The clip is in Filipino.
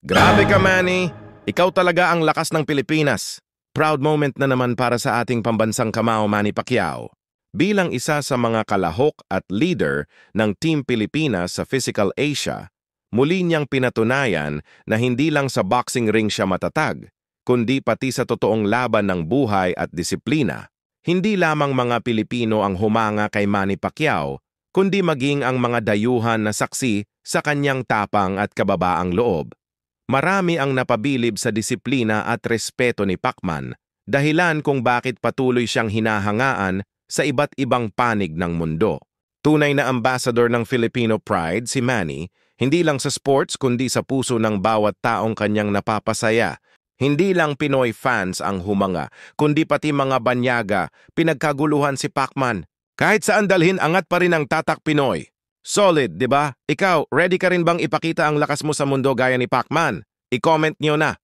Grabe ka, Manny! Ikaw talaga ang lakas ng Pilipinas. Proud moment na naman para sa ating pambansang kamao, Manny Pacquiao. Bilang isa sa mga kalahok at leader ng Team Pilipinas sa Physical Asia, muli niyang pinatunayan na hindi lang sa boxing ring siya matatag, kundi pati sa totoong laban ng buhay at disiplina. Hindi lamang mga Pilipino ang humanga kay Manny Pacquiao, kundi maging ang mga dayuhan na saksi sa kanyang tapang at kababaang loob. Marami ang napabilib sa disiplina at respeto ni Pacman, dahilan kung bakit patuloy siyang hinahangaan sa iba't ibang panig ng mundo. Tunay na ambassador ng Filipino pride si Manny, hindi lang sa sports kundi sa puso ng bawat taong kanyang napapasaya. Hindi lang Pinoy fans ang humanga, kundi pati mga banyaga, pinagkaguluhan si Pacman. Kahit saan dalhin, angat pa rin ang tatak Pinoy. Solid, di ba? Ikaw, ready ka rin bang ipakita ang lakas mo sa mundo gaya ni Pacman? I-comment niyo na.